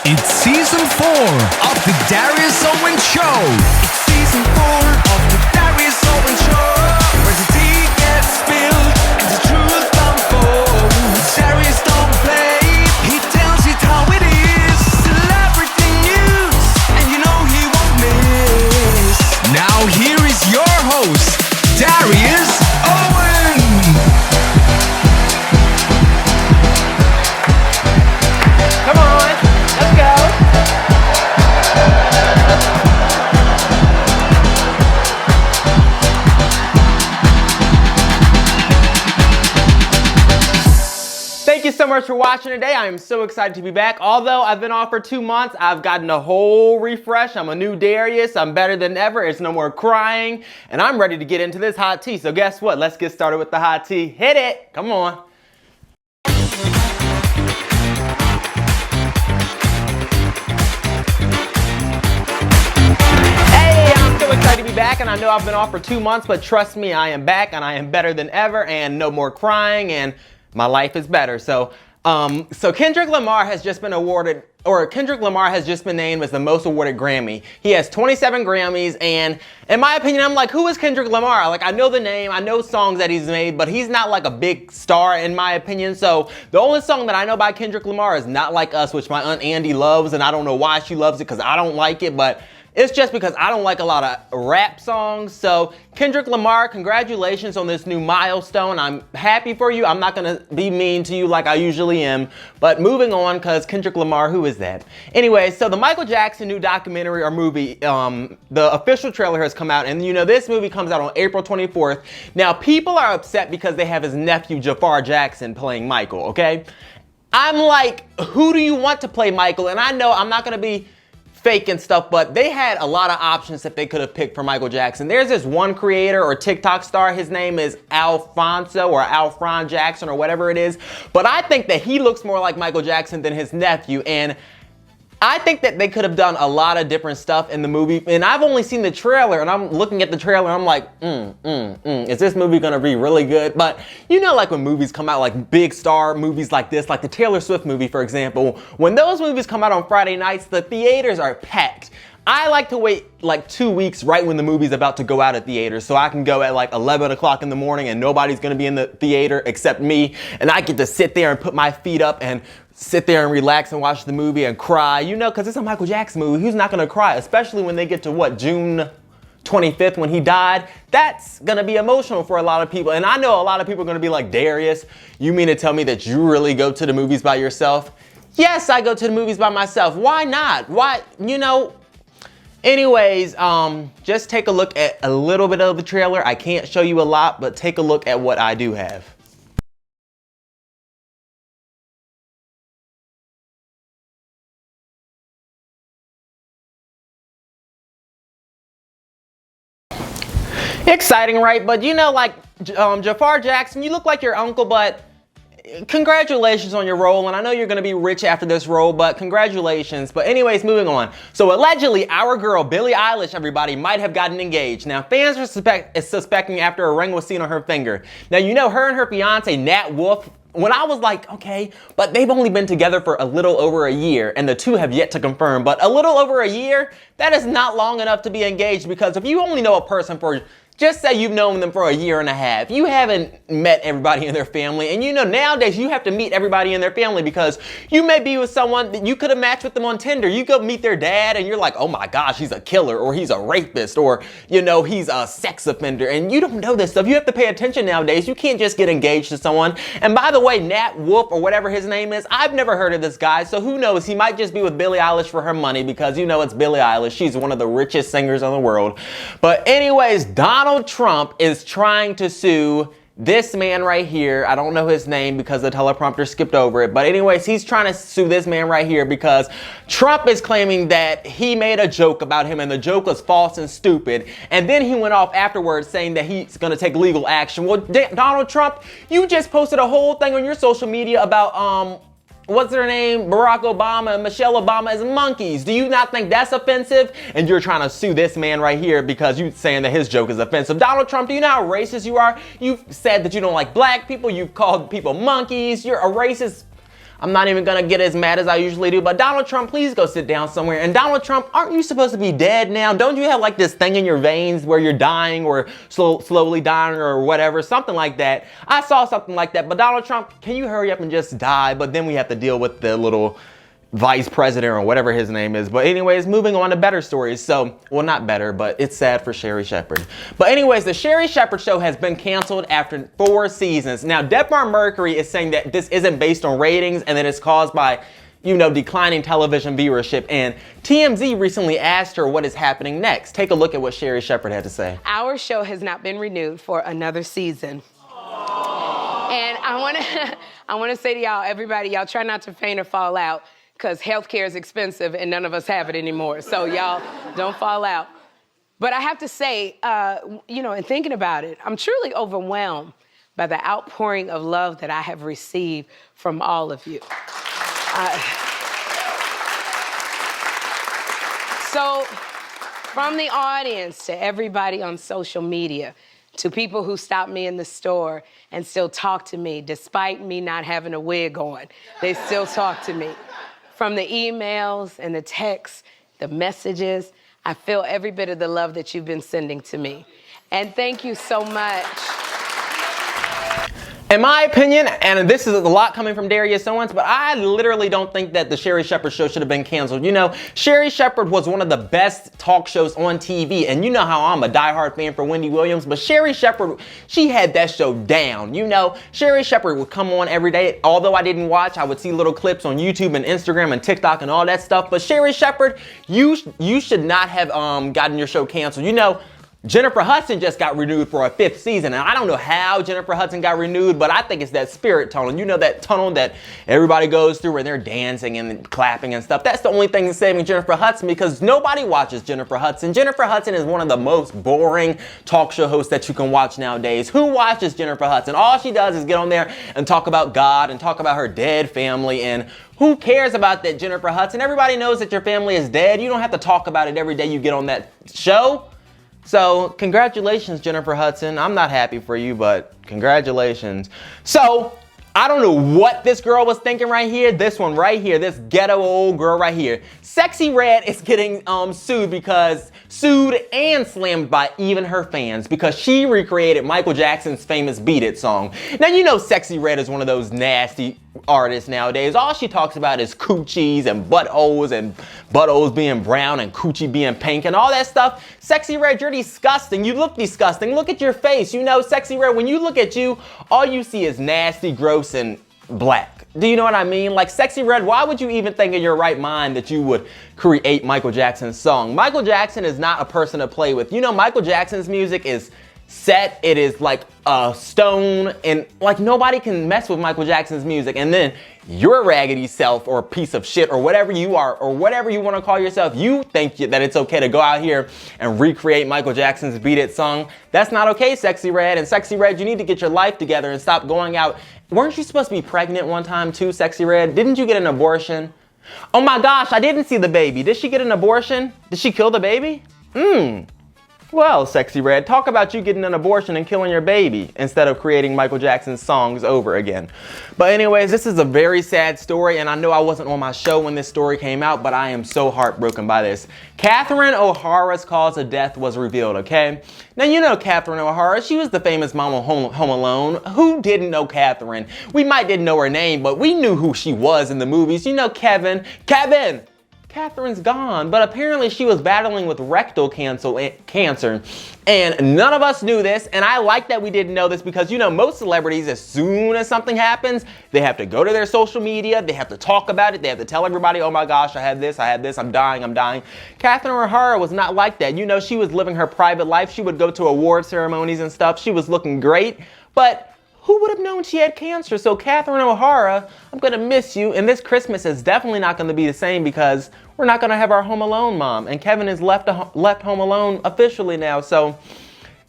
It's season 4 of the Darius Owens Show. It's season 4 of the Darius Owens Show, where the tea gets spilled and the truth unfolds. Darius don't play, he tells it how it is. Celebrity news, and you know he won't miss. Now here is your host, Darius Owens. Come on, let's go. Thank you so much for watching today. I am so excited to be back. Although I've been off for 2 months, I've gotten a whole refresh. I'm a new Darius. I'm better than ever. It's no more crying. And I'm ready to get into this hot tea. So guess what? Let's get started with the hot tea. Hit it. Come on. Excited to be back, and I know I've been off for 2 months, but trust me, I am back and I am better than ever, and no more crying, and my life is better. So Kendrick Lamar has just been awarded, or Kendrick Lamar has just been named as the most awarded Grammy. He has 27 Grammys, and in my opinion, I'm like, who is Kendrick Lamar? Like, I know the name, I know songs that he's made, but he's not like a big star in my opinion. So the only song that I know by Kendrick Lamar is Not Like Us, which my Aunt Andy loves, and I don't know why she loves it, because I don't like it, but it's just because I don't like a lot of rap songs. So Kendrick Lamar, congratulations on this new milestone. I'm happy for you. I'm not gonna be mean to you like I usually am. But moving on, because Kendrick Lamar, who is that? Anyway, so the Michael Jackson new documentary or movie, the official trailer has come out. And you know, this movie comes out on April 24th. Now, people are upset because they have his nephew, Jaafar Jackson, playing Michael, okay? I'm like, who do you want to play Michael? And I know I'm not gonna be fake and stuff, but they had a lot of options that they could have picked for Michael Jackson. There's this one creator or TikTok star, his name is Alfonso or Alfron Jackson or whatever it is, but I think that he looks more like Michael Jackson than his nephew, and I think that they could have done a lot of different stuff in the movie, and I've only seen the trailer, and I'm looking at the trailer, and I'm like, is this movie gonna be really good? But you know, like when movies come out, like big star movies like this, like the Taylor Swift movie, for example, when those movies come out on Friday nights, the theaters are packed. I like to wait like 2 weeks right when the movie's about to go out at theaters, so I can go at like 11 o'clock in the morning and nobody's gonna be in the theater except me, and I get to sit there and put my feet up and sit there and relax and watch the movie and cry, you know, because it's a Michael Jackson movie. Who's not gonna cry, especially when they get to what, June 25th when he died? That's gonna be emotional for a lot of people. And I know a lot of people are gonna be like, Darius, you mean to tell me that you really go to the movies by yourself? Yes, I go to the movies by myself. Why not? Why, you know? Anyways, just take a look at a little bit of the trailer. I can't show you a lot, but take a look at what I do have. Exciting, right? But you know, like Jaafar Jackson, you look like your uncle, but congratulations on your role, and I know you're gonna be rich after this role, but congratulations. But anyways, moving on. So allegedly, our girl, Billie Eilish, everybody, might have gotten engaged. Now, fans are suspecting after a ring was seen on her finger. Now, you know, her and her fiance, Nat Wolff, when I was like, okay, but they've only been together for a little over a year, and the two have yet to confirm, but a little over a year, that is not long enough to be engaged, because if you only know a person for, just say you've known them for a year and a half. You haven't met everybody in their family. And you know, nowadays you have to meet everybody in their family, because you may be with someone that you could have matched with them on Tinder. You go meet their dad and you're like, oh my gosh, he's a killer, or he's a rapist, or you know, he's a sex offender. And you don't know this stuff. You have to pay attention nowadays. You can't just get engaged to someone. And by the way, Nat Wolff, or whatever his name is, I've never heard of this guy. So who knows? He might just be with Billie Eilish for her money, because you know it's Billie Eilish. She's one of the richest singers in the world. But anyways, Donald Trump is trying to sue this man right here. I don't know his name because the teleprompter skipped over it. But anyways, he's trying to sue this man right here because Trump is claiming that he made a joke about him and the joke was false and stupid. And then he went off afterwards saying that he's going to take legal action. Well, Donald Trump, you just posted a whole thing on your social media about what's their name, Barack Obama and Michelle Obama as monkeys. Do you not think that's offensive? And you're trying to sue this man right here because you're saying that his joke is offensive. Donald Trump, do you know how racist you are? You've said that you don't like black people. You've called people monkeys. You're a racist. I'm not even gonna get as mad as I usually do, but Donald Trump, please go sit down somewhere. And Donald Trump, aren't you supposed to be dead now? Don't you have like this thing in your veins where you're dying or slowly dying or whatever, something like that? I saw something like that, but Donald Trump, can you hurry up and just die? But then we have to deal with the little vice president or whatever his name is. But anyways, moving on to better stories. So, well, not better, but it's sad for Sherri Shepherd. But anyways, the Sherri Shepherd show has been canceled after 4 seasons. Now, Debmar Mercury is saying that this isn't based on ratings and that it's caused by, you know, declining television viewership. And TMZ recently asked her what is happening next. Take a look at what Sherri Shepherd had to say. Our show has not been renewed for another season. And I want to say to y'all, everybody, y'all try not to faint or fall out, because healthcare is expensive and none of us have it anymore. So y'all don't fall out. But I have to say, you know, in thinking about it, I'm truly overwhelmed by the outpouring of love that I have received from all of you. So from the audience to everybody on social media, to people who stop me in the store and still talk to me despite me not having a wig on, they still talk to me. From the emails and the texts, the messages, I feel every bit of the love that you've been sending to me. And thank you so much. In my opinion, and this is a lot coming from Darius Owens, but I literally don't think that the Sherri Shepherd show should have been canceled. You know, Sherri Shepherd was one of the best talk shows on TV, and you know how I'm a diehard fan for Wendy Williams, but Sherri Shepherd, she had that show down. You know, Sherri Shepherd would come on every day. Although I didn't watch, I would see little clips on YouTube and Instagram and TikTok and all that stuff. But Sherri Shepherd, you should not have gotten your show canceled. You know, Jennifer Hudson just got renewed for a 5th season, and I don't know how Jennifer Hudson got renewed, but I think it's that spirit tunnel. You know, that tunnel that everybody goes through where they're dancing and clapping and stuff. That's the only thing that's saving Jennifer Hudson, because nobody watches Jennifer Hudson. Jennifer Hudson is one of the most boring talk show hosts that you can watch nowadays. Who watches Jennifer Hudson? All she does is get on there and talk about God and talk about her dead family, and who cares about that, Jennifer Hudson? Everybody knows that your family is dead. You don't have to talk about it every day you get on that show. So, congratulations, Jennifer Hudson. I'm not happy for you, but congratulations. So, I don't know what this girl was thinking right here. This one right here, this ghetto old girl right here. Sexy Red is getting sued and slammed by even her fans because she recreated Michael Jackson's famous Beat It song. Now, you know Sexy Red is one of those nasty artists nowadays. All she talks about is coochies and buttholes being brown and coochie being pink and all that stuff. Sexy Red, you're disgusting. You look disgusting. Look at your face. You know, Sexy Red, when you look at you, all you see is nasty, gross, and black. Do you know what I mean? Like, Sexy Red, why would you even think in your right mind that you would create Michael Jackson's song? Michael Jackson is not a person to play with. You know, Michael Jackson's music is set, it is like a stone, and like nobody can mess with Michael Jackson's music. And then your raggedy self or piece of shit or whatever you are or whatever you want to call yourself, you think that it's okay to go out here and recreate Michael Jackson's Beat It song. That's not okay, Sexy Red. And Sexy Red, you need to get your life together and stop going out. Weren't you supposed to be pregnant one time too, Sexy Red? Didn't you get an abortion? Oh my gosh, I didn't see the baby. Did she get an abortion? Did she kill the baby? Well, Sexy Red, talk about you getting an abortion and killing your baby instead of creating Michael Jackson's songs over again. But anyways, this is a very sad story, and I know I wasn't on my show when this story came out, but I am so heartbroken by this. Catherine O'Hara's cause of death was revealed, okay? Now, you know Catherine O'Hara. She was the famous mom of Home Alone. Who didn't know Catherine? We might didn't know her name, but we knew who she was in the movies. You know Kevin. Catherine's gone, but apparently she was battling with rectal cancer, and none of us knew this, and I like that we didn't know this because, you know, most celebrities, as soon as something happens, they have to go to their social media, they have to talk about it, they have to tell everybody, oh my gosh, I had this, I'm dying. Catherine O'Hara was not like that. You know, she was living her private life. She would go to award ceremonies and stuff. She was looking great, but who would have known she had cancer? So Catherine O'Hara, I'm gonna miss you, and this Christmas is definitely not gonna be the same because we're not gonna have our Home Alone mom, and Kevin has left Home Alone officially now. So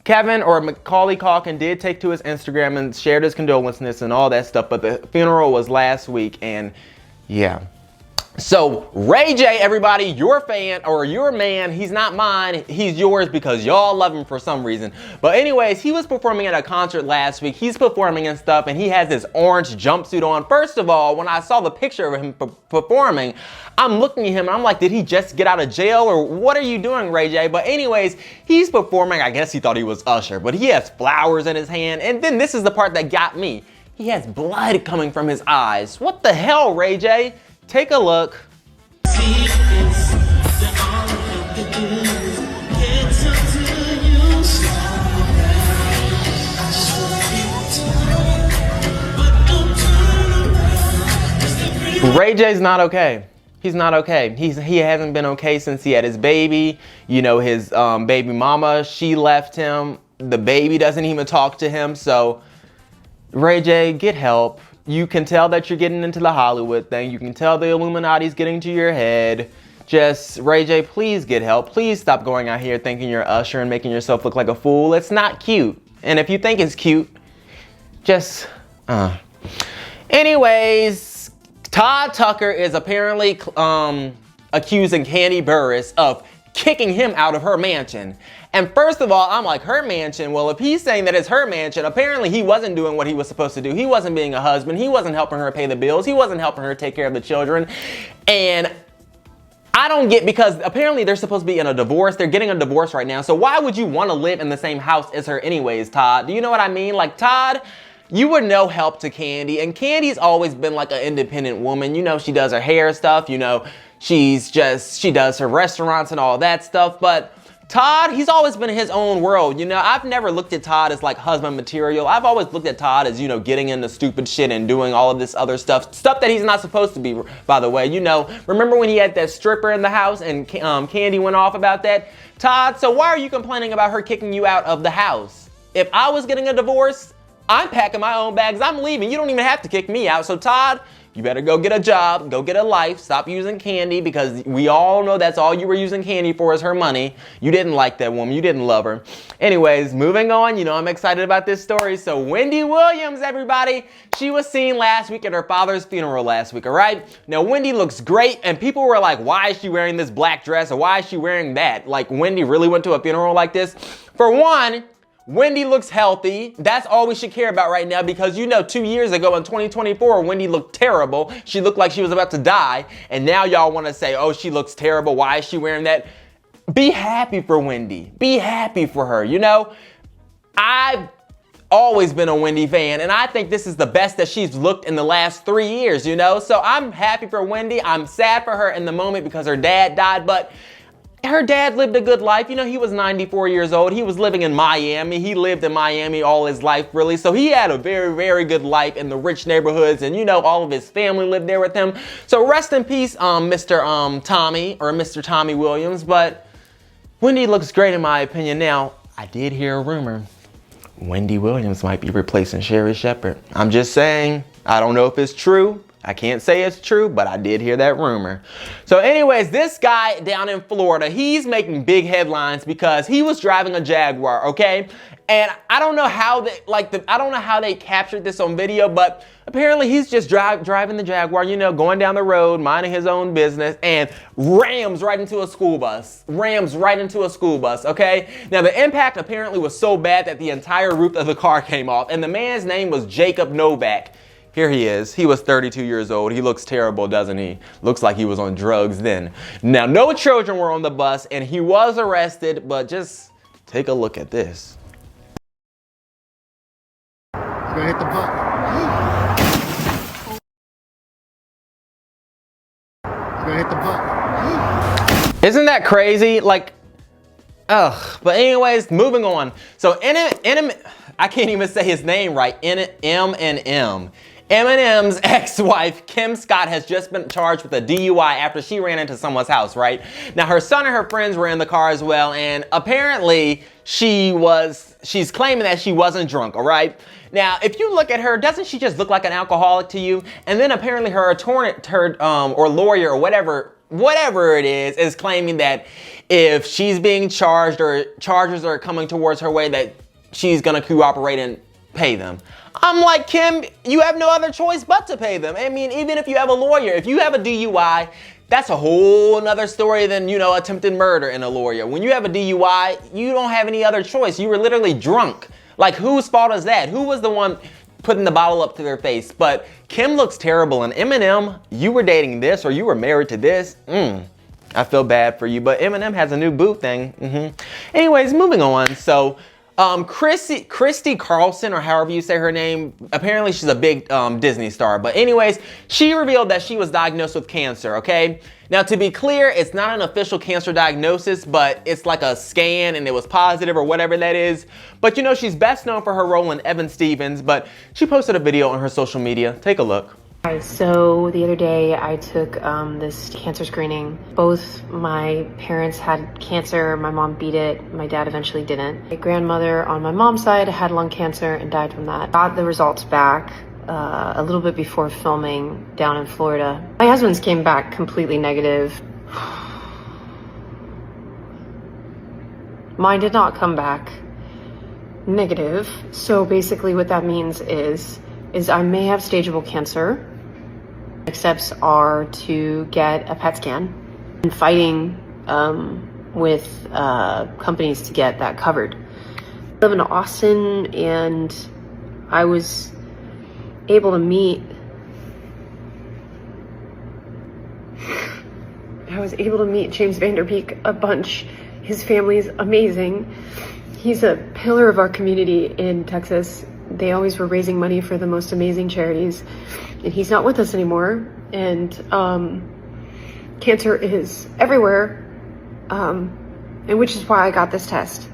Kevin, or Macaulay Culkin, did take to his Instagram and shared his condolences and all that stuff, but the funeral was last week, and yeah. So Ray J, everybody, your fan or your man, he's not mine, he's yours because y'all love him for some reason. But anyways, he was performing at a concert last week. He's performing and stuff, and he has this orange jumpsuit on. First of all, when I saw the picture of him performing, I'm looking at him and I'm like, did he just get out of jail or what are you doing, Ray J? But anyways, he's performing. I guess he thought he was Usher, but he has flowers in his hand. And then this is the part that got me. He has blood coming from his eyes. What the hell, Ray J? Take a look. Ray J's not okay. He's not okay. He hasn't been okay since he had his baby. You know, his baby mama, she left him. The baby doesn't even talk to him. So Ray J, get help. You can tell that you're getting into the Hollywood thing. You can tell the Illuminati's getting to your head. Just, Ray J, please get help. Please stop going out here thinking you're Usher and making yourself look like a fool. It's not cute. And if you think it's cute, just, Anyways, Todd Tucker is apparently accusing Kandi Burruss of kicking him out of her mansion. And first of all, I'm like, her mansion? Well, if he's saying that it's her mansion, apparently he wasn't doing what he was supposed to do. He wasn't being a husband. He wasn't helping her pay the bills. He wasn't helping her take care of the children. And I don't get, because apparently they're supposed to be in a divorce. They're getting a divorce right now. So why would you want to live in the same house as her anyways, Todd? Do you know what I mean? Like, Todd, you were no help to Kandi. And Kandi's always been like an independent woman. You know, she does her hair stuff. You know, she does her restaurants and all that stuff. But Todd, he's always been in his own world. You know, I've never looked at Todd as like husband material. I've always looked at Todd as, you know, getting into stupid shit and doing all of this other stuff that he's not supposed to be, by the way. You know, remember when he had that stripper in the house and Kandi went off about that? Todd, so why are you complaining about her kicking you out of the house? If I was getting a divorce, I'm packing my own bags. I'm leaving. You don't even have to kick me out. So Todd, you better go get a job, go get a life, stop using Kandi, because we all know that's all you were using Kandi for is her money. You didn't like that woman, you didn't love her. Anyways, moving on, you know I'm excited about this story. So Wendy Williams, everybody, she was seen last week at her father's funeral last week, all right? Now Wendy looks great, and people were like, why is she wearing this black dress, or why is she wearing that? Like, Wendy really went to a funeral like this? For one, Wendy looks healthy. That's all we should care about right now, because you know 2 years ago in 2024, Wendy looked terrible. She looked like she was about to die. And now y'all want to say, oh, she looks terrible. Why is she wearing that? Be happy for Wendy. Be happy for her. You know, I've always been a Wendy fan, and I think this is the best that she's looked in the last 3 years, you know? So I'm happy for Wendy. I'm sad for her in the moment because her dad died, but her dad lived a good life. You know, he was 94 years old. He was living in Miami. He lived in Miami all his life, really. So he had a very, very good life in the rich neighborhoods. And, you know, all of his family lived there with him. So rest in peace, Mr. Tommy, or Mr. Tommy Williams. But Wendy looks great in my opinion. Now, I did hear a rumor. Wendy Williams might be replacing Sherri Shepherd. I'm just saying. I don't know if it's true. I can't say it's true, but I did hear that rumor. So anyways, this guy down in Florida, he's making big headlines because he was driving a Jaguar, okay? And I don't know how they captured this on video, but apparently he's just driving the Jaguar, you know, going down the road, minding his own business, and rams right into a school bus. Rams right into a school bus, okay? Now the impact apparently was so bad that the entire roof of the car came off, and the man's name was Jacob Novak. Here he is. He was 32 years old. He looks terrible, doesn't he? Looks like he was on drugs then. Now, no children were on the bus, and he was arrested, but just take a look at this. He's gonna hit the button. He's gonna hit the button. Isn't that crazy? Like, ugh. But anyways, moving on. So, I can't even say his name right. Eminem's ex-wife, Kim Scott, has just been charged with a DUI after she ran into someone's house, right? Now, her son and her friends were in the car as well, and apparently she's claiming that she wasn't drunk, all right? Now, if you look at her, doesn't she just look like an alcoholic to you? And then apparently her attorney, or lawyer, or whatever it is claiming that if she's being charged or charges are coming towards her way, that she's gonna cooperate and pay them. I'm like, Kim, you have no other choice but to pay them. I mean, even if you have a lawyer, if you have a DUI, that's a whole nother story than, you know, attempted murder and a lawyer. When you have a DUI, you don't have any other choice. You were literally drunk. Like, whose fault is that? Who was the one putting the bottle up to their face? But Kim looks terrible, and Eminem, you were dating this or you were married to this. I feel bad for you, but Eminem has a new boo thing. Anyways, moving on. So, Christy Carlson, or however you say her name, apparently she's a big Disney star. But anyways, she revealed that she was diagnosed with cancer, okay? Now, to be clear, it's not an official cancer diagnosis, but it's like a scan and it was positive or whatever that is. But you know, she's best known for her role in Evan Stevens, but she posted a video on her social media. Take a look. Hi, so the other day I took this cancer screening. Both my parents had cancer. My mom beat it. My dad eventually didn't. My grandmother on my mom's side had lung cancer and died from that. Got the results back a little bit before filming down in Florida. My husband's came back completely negative. Mine did not come back negative. So basically what that means is I may have stageable cancer. Next steps are to get a PET scan and fighting with companies to get that covered. I live in Austin, and I was able to meet James Vanderbeek a bunch. His family's amazing. He's a pillar of our community in Texas. They always were raising money for the most amazing charities, and he's not with us anymore. And cancer is everywhere, and which is why I got this test.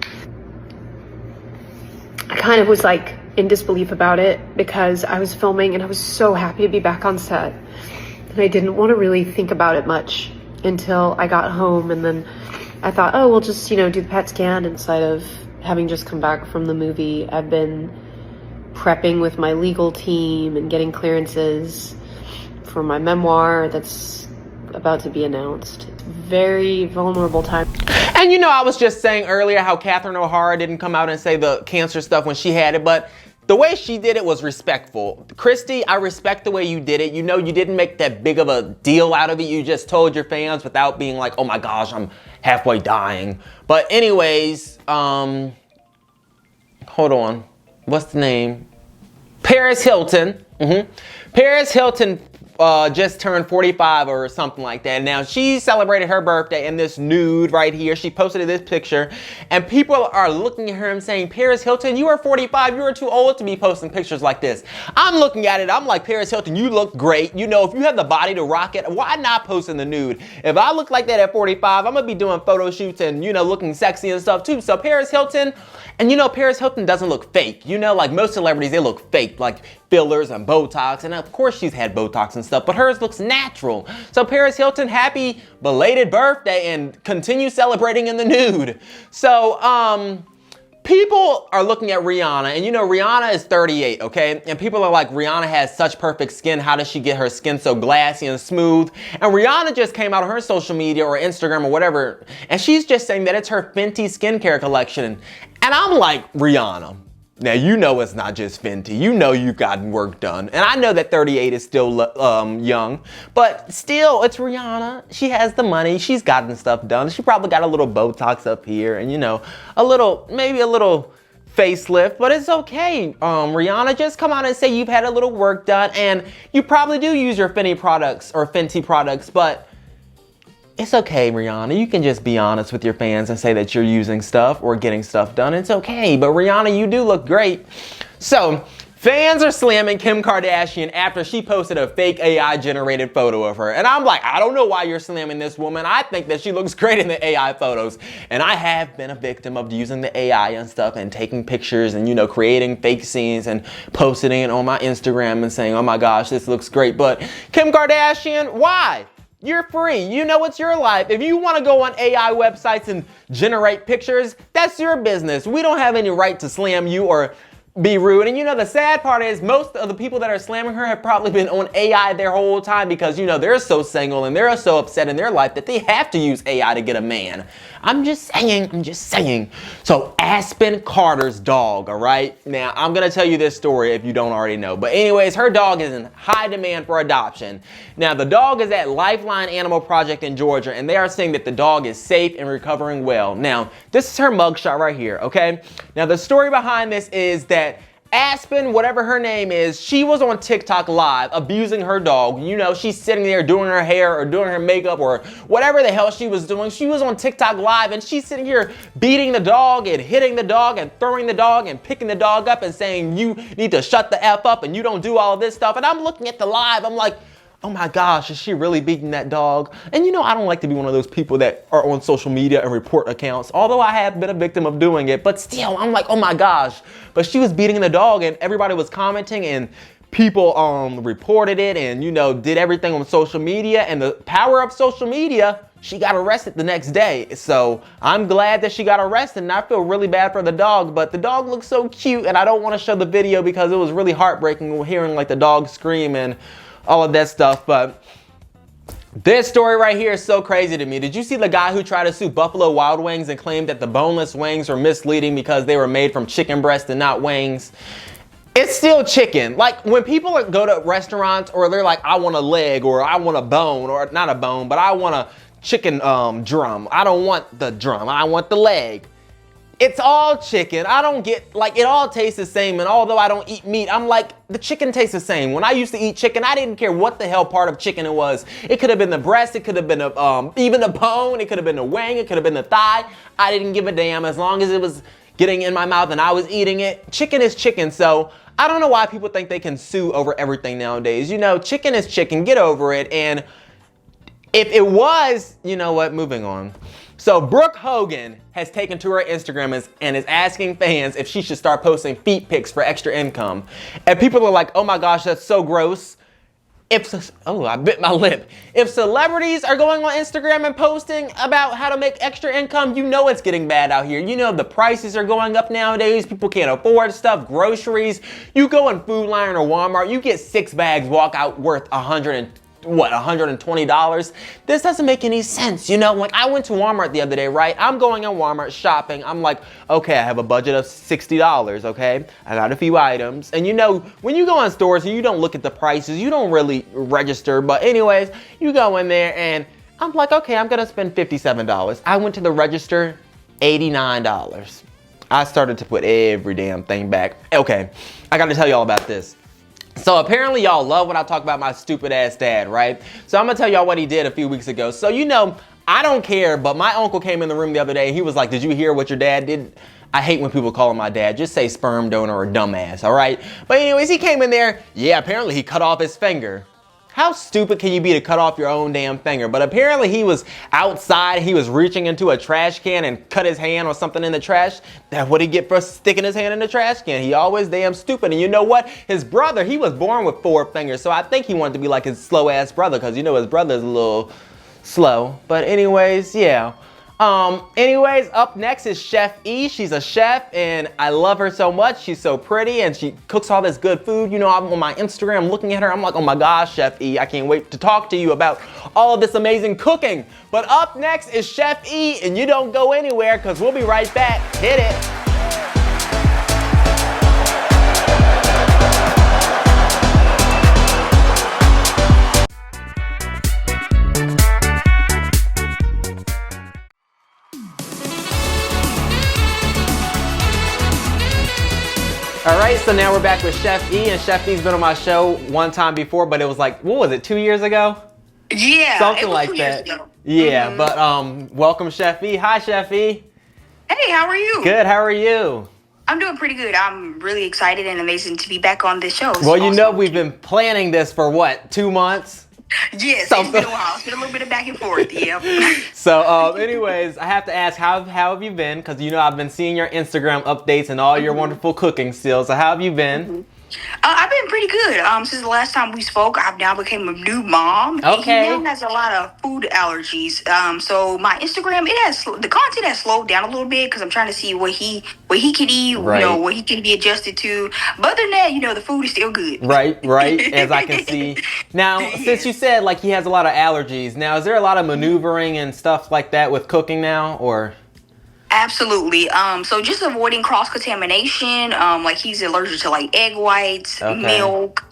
I kind of was like in disbelief about it because I was filming and I was so happy to be back on set, and I didn't want to really think about it much until I got home. And then I thought, oh, we'll just, you know, do the PET scan instead of having just come back from the movie. I've been prepping with my legal team and getting clearances for my memoir that's about to be announced. It's a very vulnerable time. And you know, I was just saying earlier how Catherine O'Hara didn't come out and say the cancer stuff when she had it, but the way she did it was respectful. Christy, I respect the way you did it. You know, you didn't make that big of a deal out of it. You just told your fans without being like, oh my gosh, I'm halfway dying. But anyways, hold on. What's the name? Paris Hilton. Paris Hilton just turned 45 or something like that. Now, she celebrated her birthday in this nude right here. She posted this picture, and people are looking at her and saying, Paris Hilton, you are 45. You are too old to be posting pictures like this. I'm looking at it. I'm like, Paris Hilton, you look great. You know, if you have the body to rock it, why not post in the nude? If I look like that at 45, I'm going to be doing photo shoots and, you know, looking sexy and stuff too. So Paris Hilton, and you know, Paris Hilton doesn't look fake. You know, like most celebrities, they look fake, like fillers and Botox. And of course she's had Botox and stuff, but hers looks natural. So Paris Hilton, happy belated birthday and continue celebrating in the nude. So, people are looking at Rihanna, and you know, Rihanna is 38, okay? And people are like, Rihanna has such perfect skin. How does she get her skin so glassy and smooth? And Rihanna just came out on her social media or Instagram or whatever, and she's just saying that it's her Fenty skincare collection. And I'm like, Rihanna, now you know it's not just Fenty. You know you've gotten work done. And I know that 38 is still young, but still, it's Rihanna. She has the money. She's gotten stuff done. She probably got a little Botox up here and, you know, maybe a little facelift, but it's okay. Rihanna, just come out and say you've had a little work done, and you probably do use your Fenty products, but it's okay, Rihanna. You can just be honest with your fans and say that you're using stuff or getting stuff done. It's okay. But Rihanna, you do look great. So, fans are slamming Kim Kardashian after she posted a fake AI generated photo of her. And I'm like, I don't know why you're slamming this woman. I think that she looks great in the AI photos. And I have been a victim of using the AI and stuff and taking pictures and, you know, creating fake scenes and posting it on my Instagram and saying, oh my gosh, this looks great. But Kim Kardashian, why? You're free. You know, it's your life. If you want to go on AI websites and generate pictures, that's your business. We don't have any right to slam you or be rude. And you know, the sad part is most of the people that are slamming her have probably been on AI their whole time because, you know, they're so single and they're so upset in their life that they have to use AI to get a man. I'm just saying. So Aspen Carter's dog, all right? Now, I'm gonna tell you this story if you don't already know. But anyways, her dog is in high demand for adoption. Now, the dog is at Lifeline Animal Project in Georgia, and they are saying that the dog is safe and recovering well. Now, this is her mugshot right here, okay? Now, the story behind this is that Aspen, whatever her name is, she was on TikTok live abusing her dog. You know, she's sitting there doing her hair or doing her makeup or whatever the hell she was doing. She was on TikTok live and she's sitting here beating the dog and hitting the dog and throwing the dog and picking the dog up and saying, you need to shut the F up and you don't do all of this stuff. And I'm looking at the live, I'm like, oh my gosh, is she really beating that dog? And you know, I don't like to be one of those people that are on social media and report accounts, although I have been a victim of doing it, but still, I'm like, oh my gosh. But she was beating the dog and everybody was commenting and people reported it and, you know, did everything on social media, and the power of social media, she got arrested the next day. So I'm glad that she got arrested, and I feel really bad for the dog, but the dog looks so cute, and I don't want to show the video because it was really heartbreaking hearing like the dog scream and all of that stuff. But this story right here is so crazy to me. Did you see the guy who tried to sue Buffalo Wild Wings and claimed that the boneless wings were misleading because they were made from chicken breast and not wings? It's still chicken. Like when people go to restaurants or they're like, I want a leg or I want a bone, or not a bone, but I want a chicken drum. I don't want the drum, I want the leg. It's all chicken. I don't get, like, it all tastes the same. And although I don't eat meat, I'm like, the chicken tastes the same. When I used to eat chicken, I didn't care what the hell part of chicken it was. It could have been the breast, it could have been even the bone, it could have been the wing, it could have been the thigh. I didn't give a damn as long as it was getting in my mouth and I was eating it. Chicken is chicken. So I don't know why people think they can sue over everything nowadays. You know, chicken is chicken. Get over it. And if it was, you know what, moving on. So Brooke Hogan has taken to her Instagram and is asking fans if she should start posting feet pics for extra income. And people are like, oh my gosh, that's so gross. Oh, I bit my lip. If celebrities are going on Instagram and posting about how to make extra income, you know it's getting bad out here. You know the prices are going up nowadays. People can't afford stuff, groceries. You go in Food Lion or Walmart, you get 6 bags, walk out worth $120. This doesn't make any sense. You know, like I went to Walmart the other day, right? I'm going in Walmart shopping. I'm like, okay, I have a budget of $60, okay? I got a few items. And you know, when you go in stores, you don't look at the prices, you don't really register. But anyways, you go in there and I'm like, okay, I'm gonna spend $57. I went to the register, $89. I started to put every damn thing back. Okay, I gotta tell y'all about this. So apparently y'all love when I talk about my stupid ass dad, right? So I'm gonna tell y'all what he did a few weeks ago. So you know, I don't care, but my uncle came in the room the other day and he was like, did you hear what your dad did? I hate when people call him my dad. Just say sperm donor or dumbass, all right? But anyways, he came in there. Yeah, apparently he cut off his finger. How stupid can you be to cut off your own damn finger? But apparently he was outside, he was reaching into a trash can and cut his hand or something in the trash. That's what he get for sticking his hand in the trash can. He always damn stupid. And you know what? His brother, he was born with 4 fingers. So I think he wanted to be like his slow ass brother, because you know his brother's a little slow. But anyways, yeah. Anyways, up next is Chef E. She's a chef and I love her so much. She's so pretty and she cooks all this good food. You know, I'm on my Instagram looking at her. I'm like, oh my gosh, Chef E, I can't wait to talk to you about all of this amazing cooking. But up next is Chef E, and you don't go anywhere because we'll be right back. Hit it. All right, so now we're back with Chef E, and Chef E's been on my show one time before, but it was like, what was it, 2 years ago? Yeah, something it was like 2 that. years ago. Yeah, but welcome Chef E. Hi, Chef E. Hey, how are you? Good, how are you? I'm doing pretty good. I'm really excited and amazing to be back on this show. It's Well, you awesome. know we've been planning this for what, 2 months? Yes, something. it's been a while. It's been a little bit of back and forth, yeah. So, anyways, I have to ask, how have you been? Because, you know, I've been seeing your Instagram updates and all your wonderful cooking still. So, how have you been? I've been pretty good. Since the last time we spoke, I've now became a new mom. Okay. And he now has a lot of food allergies. So my Instagram, the content has slowed down a little bit because I'm trying to see what he can eat, Right. you know, what he can be adjusted to. But other than that, you know, the food is still good. Right, as I can see. Now, since you said like he has a lot of allergies, now is there a lot of maneuvering and stuff like that with cooking now, or? Absolutely. So just avoiding cross contamination. Like he's allergic to like egg whites, Okay. milk,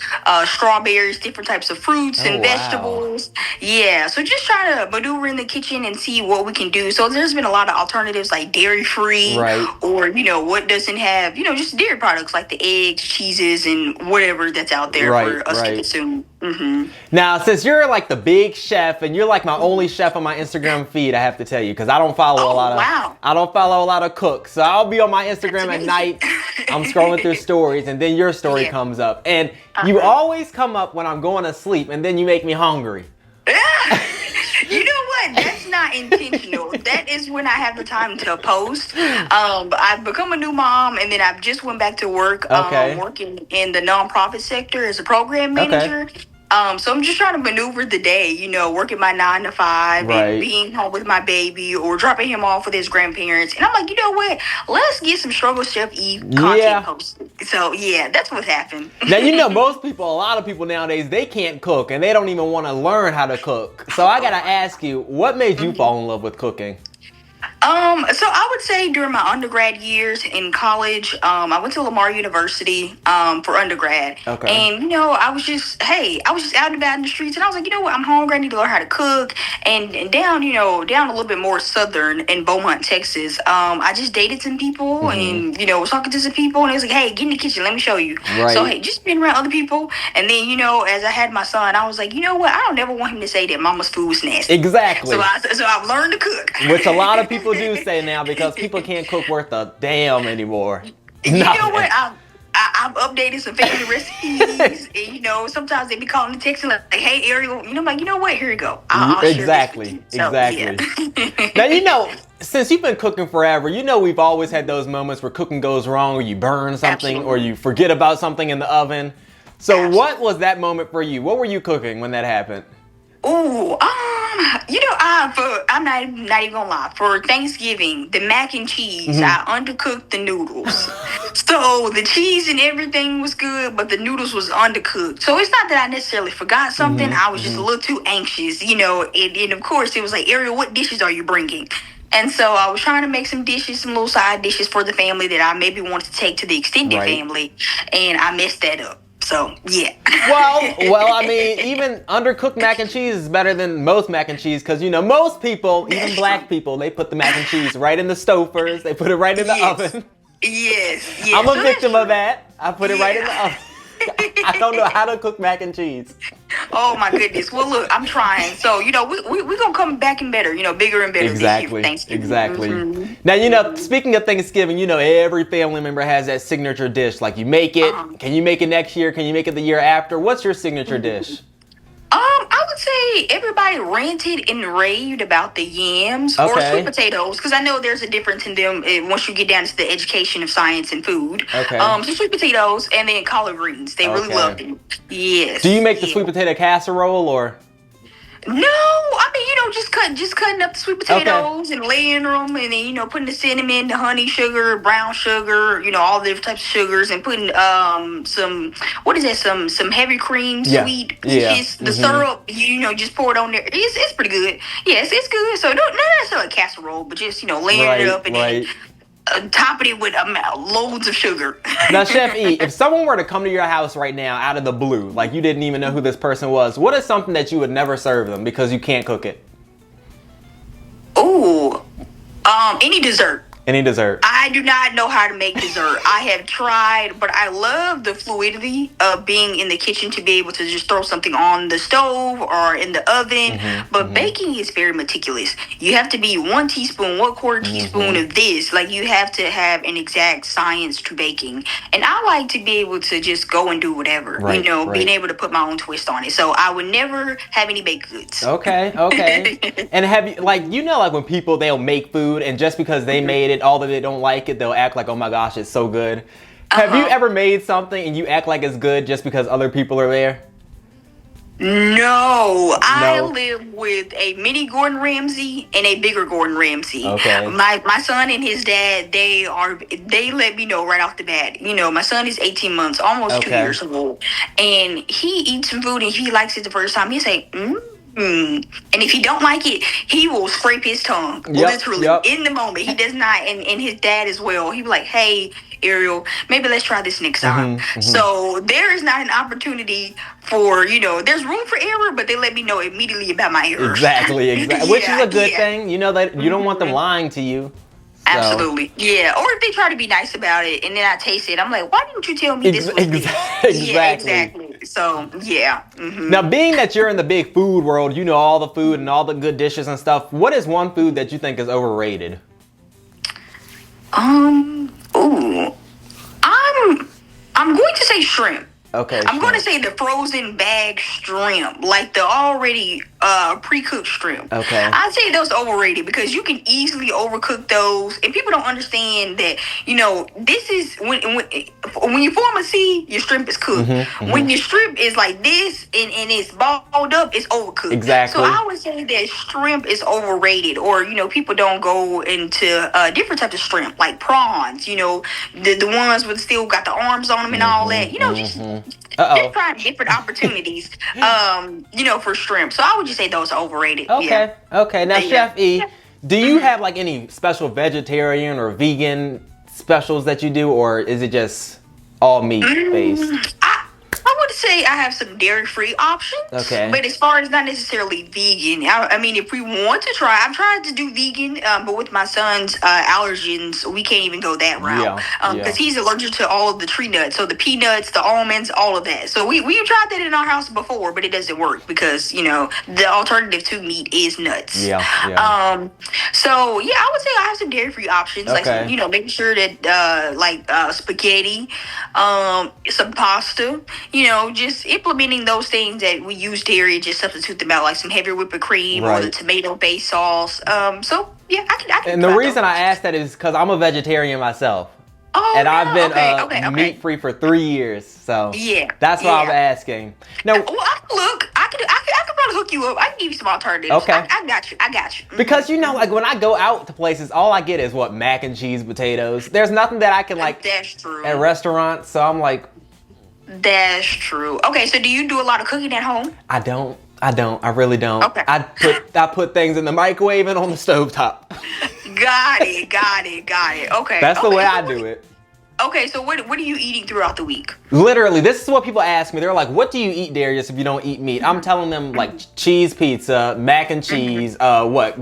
strawberries, different types of fruits and wow. vegetables. Yeah. So just trying to maneuver in the kitchen and see what we can do. So there's been a lot of alternatives like dairy free, Right. or you know what doesn't have just dairy products like the eggs, cheeses, and whatever that's out there Right, for us to right. consume. Now, since you're like the big chef and you're like my only chef on my Instagram feed, I have to tell you, because I don't follow Oh, wow. I don't follow a lot of cooks. So I'll be on my Instagram at night. I'm scrolling through stories, and then your story Yeah. comes up, and you always come up when I'm going to sleep, and then you make me hungry. You know what? That's not intentional. That is when I have the time to post. I've become a new mom, and then I've just went back to work. Okay. Working in the nonprofit sector as a program manager. So I'm just trying to maneuver the day, working my 9 to 5 Right. and being home with my baby or dropping him off with his grandparents. And I'm like, you know what? Let's get some Struggle Chef Eve content Yeah. posted. So yeah, that's what's happened. Now, a lot of people nowadays, they can't cook, and they don't even want to learn how to cook. So I gotta ask you, what made you fall in love with cooking? So I would say during my undergrad years in college, I went to Lamar University for undergrad. Okay. And I was just out and about in the streets, and I was like, you know what, I'm hungry, I need to learn how to cook. And down a little bit more southern in Beaumont, Texas, I just dated some people and was talking to some people, and it was like, hey, get in the kitchen, let me show you. Right. So hey, just being around other people, and then as I had my son, I was like, you know what, I don't ever want him to say that mama's food was nasty. Exactly. So I've learned to cook. Which a lot of people do say now, because people can't cook worth a damn anymore. You know what? I've updated some family recipes, and sometimes they be calling and texting like, "Hey Ariel," I'm like, you know what? Here you go. I'll share this with you. So, Exactly. yeah. Now, since you've been cooking forever, we've always had those moments where cooking goes wrong, or you burn something, Absolutely. or you forget about something in the oven. So Absolutely. what was that moment for you? What were you cooking when that happened? Ooh, I'm not even gonna lie. For Thanksgiving, the mac and cheese, I undercooked the noodles. So the cheese and everything was good, but the noodles was undercooked. So it's not that I necessarily forgot something. I was just a little too anxious, and of course it was like, Ariel, what dishes are you bringing? And so I was trying to make some dishes, some little side dishes for the family that I maybe wanted to take to the extended Right. family, and I messed that up. So yeah. Well, I mean, even undercooked mac and cheese is better than most mac and cheese, because most people, even black people, they put the mac and cheese right in the stofers. They put it right in the oven. Yes. I'm So a that's victim true. of that. I put it right in the oven. I don't know how to cook mac and cheese. Oh my goodness. Well, look, I'm trying. So we're gonna come back and better. Bigger and better this year for Thanksgiving. Exactly. Now, speaking of Thanksgiving, every family member has that signature dish. Like, you make it. Can you make it next year? Can you make it the year after? What's your signature dish? I would say everybody ranted and raved about the yams or Okay. sweet potatoes, because I know there's a difference in them once you get down to the education of science and food. Okay. So sweet potatoes and then collard greens. They really Okay. love them. Yes. Do you make the Yeah. sweet potato casserole, or? No, I mean, just cutting up the sweet potatoes and laying them, and then putting the cinnamon, the honey sugar, brown sugar, all the different types of sugars, and putting some some heavy cream, Yeah. sweet Yeah. peaches, the syrup, just pour it on there. It's pretty good. Yes, it's good. So not necessarily a casserole, but just layering it up and then topping it with loads of sugar. Now, Chef E, if someone were to come to your house right now out of the blue, like you didn't even know who this person was, what is something that you would never serve them because you can't cook it? Ooh, any dessert. Any dessert? I do not know how to make dessert. I have tried, but I love the fluidity of being in the kitchen to be able to just throw something on the stove or in the oven. But baking is very meticulous. You have to be 1 teaspoon, 1/4 teaspoon of this. Like, you have to have an exact science to baking. And I like to be able to just go and do whatever, Right, being able to put my own twist on it. So I would never have any baked goods. Okay. And have you, like when people, they'll make food, and just because they made it, although they don't like it, they'll act like, oh my gosh, it's so good. Have you ever made something and you act like it's good just because other people are there? No, I live with a mini Gordon Ramsay and a bigger Gordon Ramsay. Okay. My son and his dad, they let me know right off the bat. You know, my son is 18 months, almost 2 years old, and he eats some food and he likes it the first time. He say, and if he don't like it, he will scrape his tongue. Literally in the moment. He does not, and his dad as well. He be like, "Hey, Ariel, maybe let's try this next time." So there is not an opportunity for, there's room for error, but they let me know immediately about my errors. Exactly. Which is a good thing. You know that you don't want them lying to you. So. Absolutely. Yeah. Or if they try to be nice about it and then I taste it, I'm like, why didn't you tell me this was this? Yeah, exactly. So, yeah. Now, being that you're in the big food world, you know all the food and all the good dishes and stuff, what is one food that you think is overrated? I'm going to say shrimp. Okay. I'm going to say the frozen bag shrimp, like the already pre-cooked shrimp. Okay. I'd say those are overrated because you can easily overcook those, and people don't understand that. This is when you form a C, your shrimp is cooked. When your shrimp is like this and it's balled up, it's overcooked. Exactly. So I would say that shrimp is overrated, or people don't go into different types of shrimp, like prawns. The ones with still got the arms on them and all that. Just try different opportunities, for shrimp. So I would just say those are overrated. Okay. Okay. Now, Chef E, do you have like any special vegetarian or vegan specials that you do, or is it just all meat based? I would say I have some dairy-free options. Okay. But as far as not necessarily vegan, I mean, if we want to try, I've tried to do vegan, but with my son's allergens, we can't even go that route. Because he's allergic to all of the tree nuts. So the peanuts, the almonds, all of that. So we've tried that in our house before, but it doesn't work because, the alternative to meat is nuts. Yeah. So, yeah, I would say I have some dairy-free options. Okay. Like, making sure that, spaghetti, some pasta, just implementing those things that we use dairy, just substitute them out, like some heavy whipping cream or the tomato-based sauce. So, yeah, I can. And the reason I asked that is because I'm a vegetarian myself. Oh, and I've been okay. meat-free for 3 years. So, yeah, that's why I'm asking. Now, well, I could probably hook you up. I can give you some alternatives. Okay. I got you. Because, like when I go out to places, all I get is mac and cheese, potatoes. There's nothing that I can That's true. At restaurants. So I'm like, that's true. Okay, so do you do a lot of cooking at home? I don't. I really don't. Okay. I put things in the microwave and on the stovetop. Got it. Okay. That's the way I do it. Okay, so what are you eating throughout the week? Literally, this is what people ask me. They're like, what do you eat, Darius, if you don't eat meat? I'm telling them, like, cheese pizza, mac and cheese,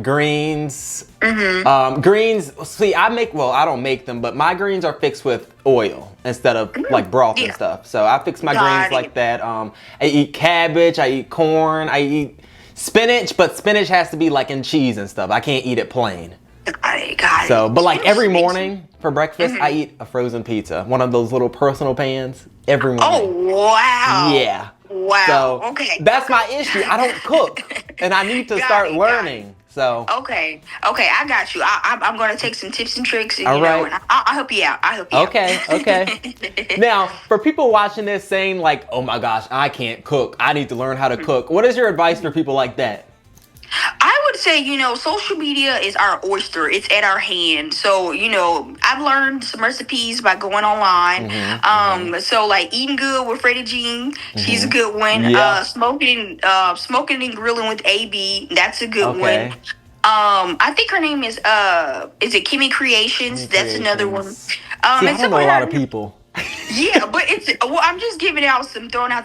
greens. Greens, see, I don't make them, but my greens are fixed with oil instead of, like, broth and stuff. So I fix my greens like that. I eat cabbage, I eat corn, I eat spinach, but spinach has to be, like, in cheese and stuff. I can't eat it plain. Got it. So, but like every morning for breakfast, I eat a frozen pizza. One of those little personal pans every morning. Oh, wow. Yeah. Wow. So, okay. That's my issue. I don't cook. And I need to start learning. So. Okay, I got you. I'm going to take some tips and tricks. And, and I'll help you out. Okay. Now, for people watching this saying like, oh my gosh, I can't cook. I need to learn how to cook. What is your advice for people like that? I would say, social media is our oyster. It's at our hand. So, I've learned some recipes by going online. So like Eating Good with Freddie Jean, she's a good one. Yeah. Smoking and Grilling with AB, that's a good one. I think her name is it Kimmy Creations? That's another one. See, I don't know a lot of people. Yeah, but I'm just throwing out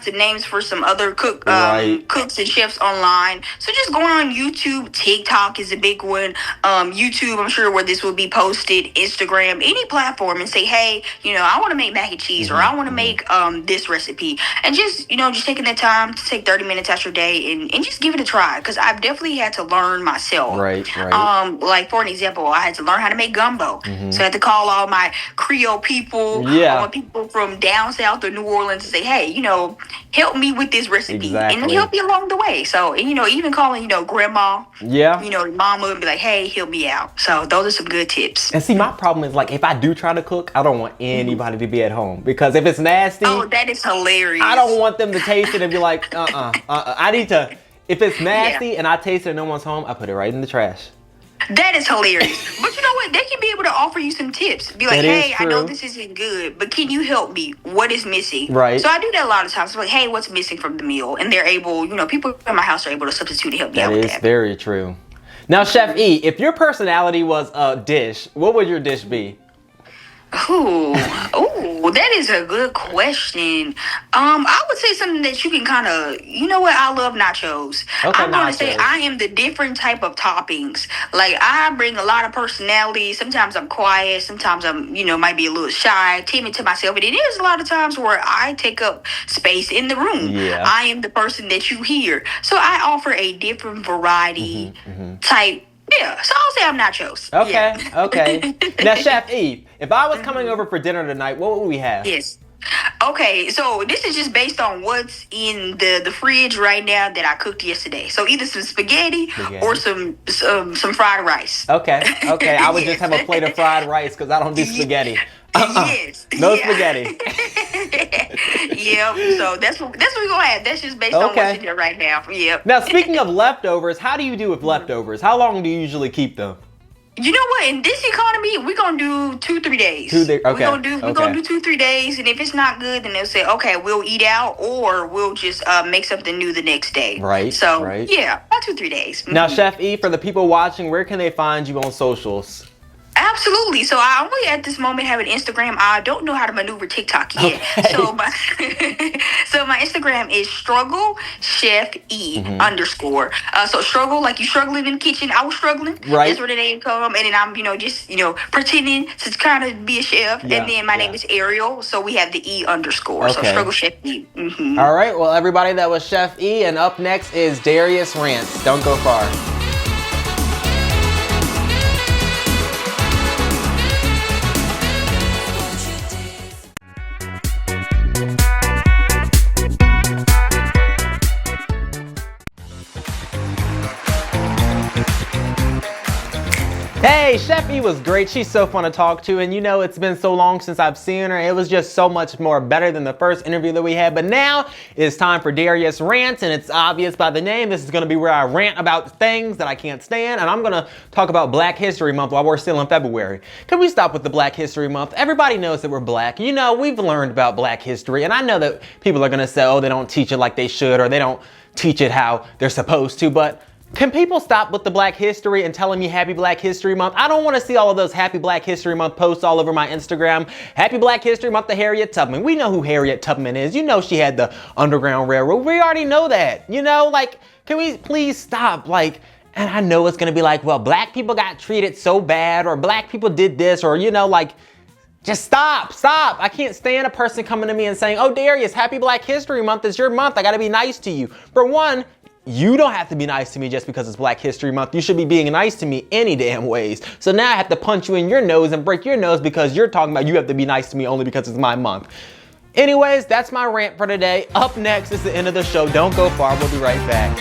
some names for some other cooks and chefs online. So just going on YouTube, TikTok is a big one. YouTube, I'm sure where this will be posted, Instagram, any platform, and say, hey, I want to make mac and cheese, or I want to make this recipe, and just taking that time to take 30 minutes out your day and just give it a try, because I've definitely had to learn myself. Right. Like for an example, I had to learn how to make gumbo, so I had to call all my Creole people, all my people from from down south of New Orleans and say, hey, you know, help me with this recipe. Exactly. And help you along the way. So, and, you know, even calling, you know, grandma, Yeah. you know, mama and be like, hey, help me out. So those are some good tips. And see, my problem is like if I do try to cook, I don't want anybody to be at home because if it's nasty, Oh, that is hilarious. I don't want them to taste it and be like, I need to. If it's nasty and I taste it and no one's home, I put it right in the trash. That is hilarious. But you know what? They can be able to offer you some tips. Be like, That is hey, I know true. this isn't good, but can you help me? What is missing? Right. So I do that a lot of times. Like, hey, what's missing from the meal? And they're able, you know, people in my house are able to substitute and help me out That with is that. very true. Now, Chef E, if your personality was a dish, what would your dish be? Ooh, that is a good question. I would say something that you can kind of, you know what? I love nachos. Okay, I'm gonna say nachos. I am the different type of toppings. Like I bring a lot of personality. Sometimes I'm quiet. Sometimes I'm, you know, might be a little shy, timid to myself. But it is a lot of times where I take up space in the room. Yeah. I am the person that you hear. So I offer a different variety type. Yeah, so I'll say I'm nachos. Okay, Yeah. okay. Now, Chef E, if I was coming over for dinner tonight, what would we have? Yes. Okay, so this is just based on what's in the fridge right now that I cooked yesterday. So either some spaghetti. Or some fried rice. Okay, okay. I would just have a plate of fried rice because I don't do spaghetti. Yes. No Yeah. spaghetti. Yep. So that's what we're gonna have. That's just based on what's in there right now. Yep. Now, speaking of leftovers, how do you do with leftovers? How long do you usually keep them? You know what? In this economy, we're gonna do 2-3 days. Okay. We're gonna do 2-3 days, and if it's not good, then they'll say, okay, we'll eat out, or we'll just make something new the next day. Right. So right. yeah, about 2-3 days. Now, Mhm. Chef E, for the people watching, where can they find you on socials? Absolutely. So I only at this moment have an Instagram. I don't know how to maneuver TikTok yet. Okay. So my so my Instagram is struggle chef E underscore. So struggle like you struggling in the kitchen. I was struggling. Right. That's where the name come. And then I'm just pretending to kind of be a chef. Yeah, And then my name is Ariel. So we have the E underscore. So Okay. struggle chef E. Mhm. All right, well, everybody, that was Chef E, and up next is Darius Rants. Don't go far. Hey, Chef E was great. She's so fun to talk to, and you know it's been so long since I've seen her. It was just so much more better than the first interview that we had. But now it's time for Darius Rants, and it's obvious by the name. This is going to be where I rant about things that I can't stand, and I'm going to talk about Black History Month while we're still in February. Can we stop with the Black History Month? Everybody knows that we're Black. You know, we've learned about Black history, and I know that people are going to say, oh, they don't teach it like they should, or they don't teach it how they're supposed to, but can people stop with the Black History and telling me Happy Black History Month? I don't want to see all of those Happy Black History Month posts all over my Instagram. Happy Black History Month to Harriet Tubman. We know who Harriet Tubman is. You know she had the Underground Railroad. We already know that. You know, like, can we please stop? Like, and I know it's going to be like, well, Black people got treated so bad, or Black people did this, or, you know, like, just stop. I can't stand a person coming to me and saying, oh, Darius, Happy Black History Month. It's your month. I got to be nice to you. For one, you don't have to be nice to me just because it's Black History Month. You should be being nice to me any damn ways. So now I have to punch you in your nose and break your nose because you're talking about you have to be nice to me only because it's my month. Anyways, that's my rant for today. Up next is the end of the show. Don't go far. We'll be right back.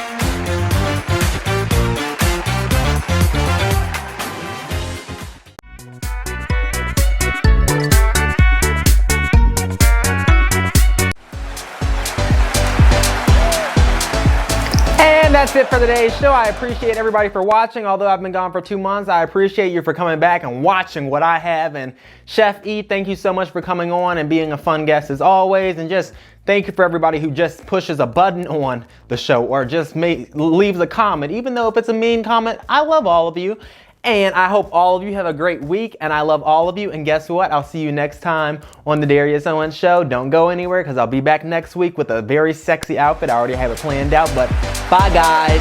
And that's it for today's show. I appreciate everybody for watching. Although I've been gone for 2 months, I appreciate you for coming back and watching what I have. And Chef E, thank you so much for coming on and being a fun guest as always. And just thank you for everybody who just pushes a button on the show or just leaves a comment. Even though if it's a mean comment, I love all of you. And I hope all of you have a great week, and I love all of you. And guess what? I'll see you next time on the Darius Owens Show. Don't go anywhere because I'll be back next week with a very sexy outfit. I already have it planned out, but bye, guys.